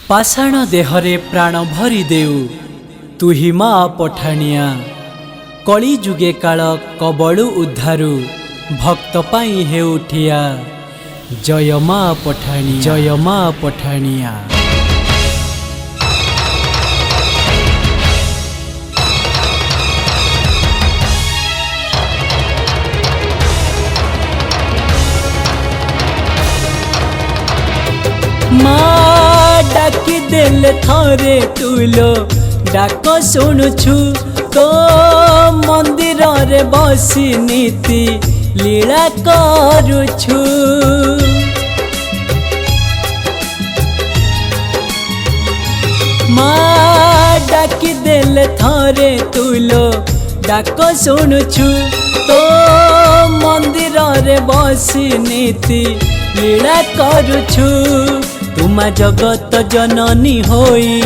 पाषाण देहरे प्राण भरी देउ तुही मा पठाणिया कली जुगे काल कबळु उद्धारु भक्त पाई हेउठिया जय मा पठाणी जय मा पठाणिया। माँ डाकी देले थरे तुलो डाक शुणुछु तो मंदिर रे बसी नीति लीला करुछु। माँ डाकी देले थरे तुलो डाक शुणुछु तो मंदिर रे बसी नीति लीला करुछु। तुमा जगत जननी होई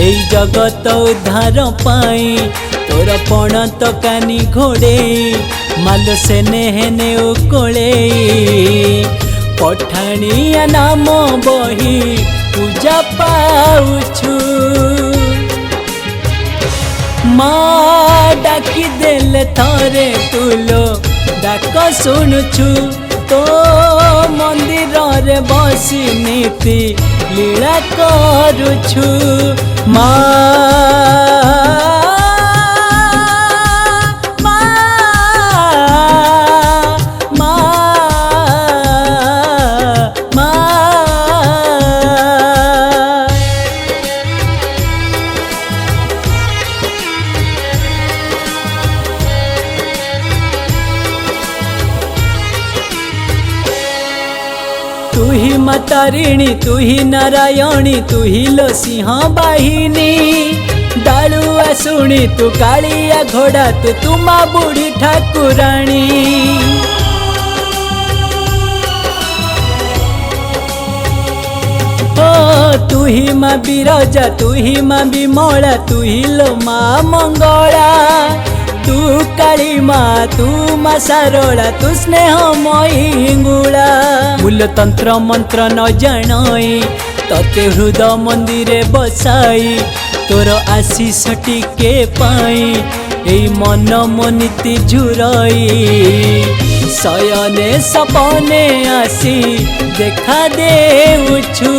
एई जगत उद्धार पाई तोर पण तकानी घोड़े माल सेने हेने उकोले पठाणिया नाम बही पूजा पाउछु। माँ डाकी देले थरे तुलो डाक शुणुछु तो मंदिर रे बसी नीति लीला करुछु। तुही मातारिणी तुही नारायणी तुही लो सिंह बाहिनी डालुआ शुणी तू कालिया घोड़ा तू तुमा बुढ़ी ठाकुराणी। ओ तुही माँ बिरजा तुही माँ बिमला तुही लो माँ मंगला तू काली माँ तू माँ सारोला तू स्नेहमयी हिंगुला। मूल तंत्र मंत्र न जानई तते हृदय मंदिरे बसाई तोर आशीष टिके पाई एई मन मनिति झुरई शयने सपने आसी देखा देउछु।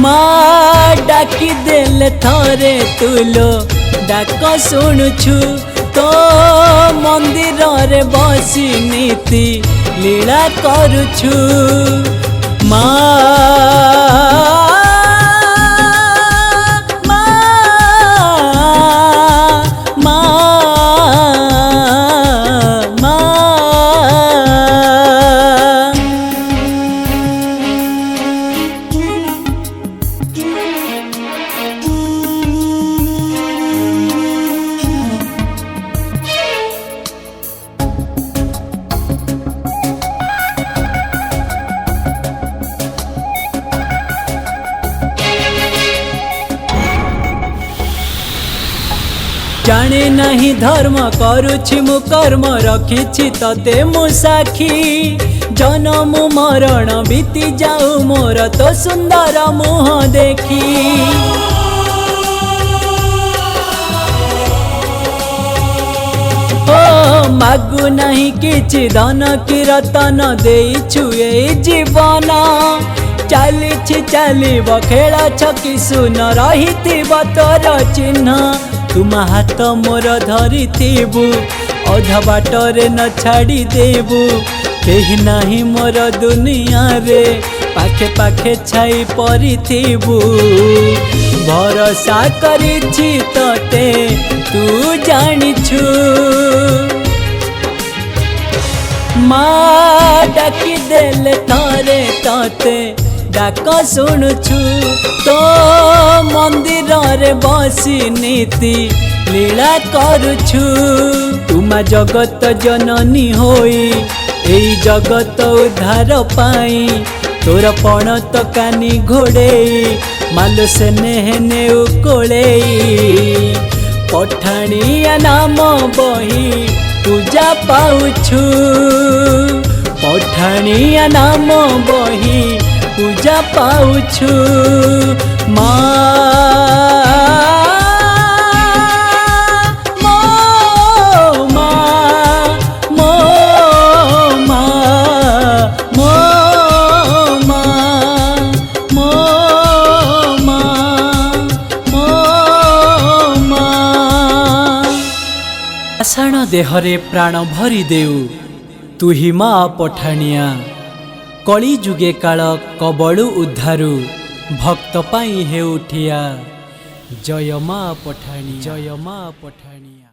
माँ डाकी देले थरे तुलो डाक शुणुछु तो मंदिर रे बसी नीति लीला करुछु। जाने नहीं धर्म करुछि मु कर्म रखिछि तते मु साखी जन्म मरण बीती जाऊ मोर तो सुंदर मुह देखी। ओ मागु नहीं किछि धन की रतन देइछु ए जीवन चालिछि चालिब खेल छकी सुन रहिथिब तोर चिन्ह। तुम हाथ मोर धरी थीबू अधा बाटरे न छाड़ी देबू केही नाही मोर दुनिया रे पाखे पाखे छाई परी थीबू भरोसा करिछि तते तू जानिछु। माँ डाकी देले थरे तते डाक शुणुछु तो मंदिर रे बसी नीति लीला करुछु। तुमा जगत जननी होई एई जगत उद्धार पाई तोर पण तकानी घोड़े माल सेने हेने उकोले पठाणिया नाम बही पूजा पाउछु। पठाणिया नाम बही पूजा पाउछु मा आषाढ़ देहरे प्राण भरी देउ तुही मा पठाणिया कली जुगे काल कबळु उद्धारु भक्त पाई हेउठिया जय मा पठाणी जय मा पठाणिया।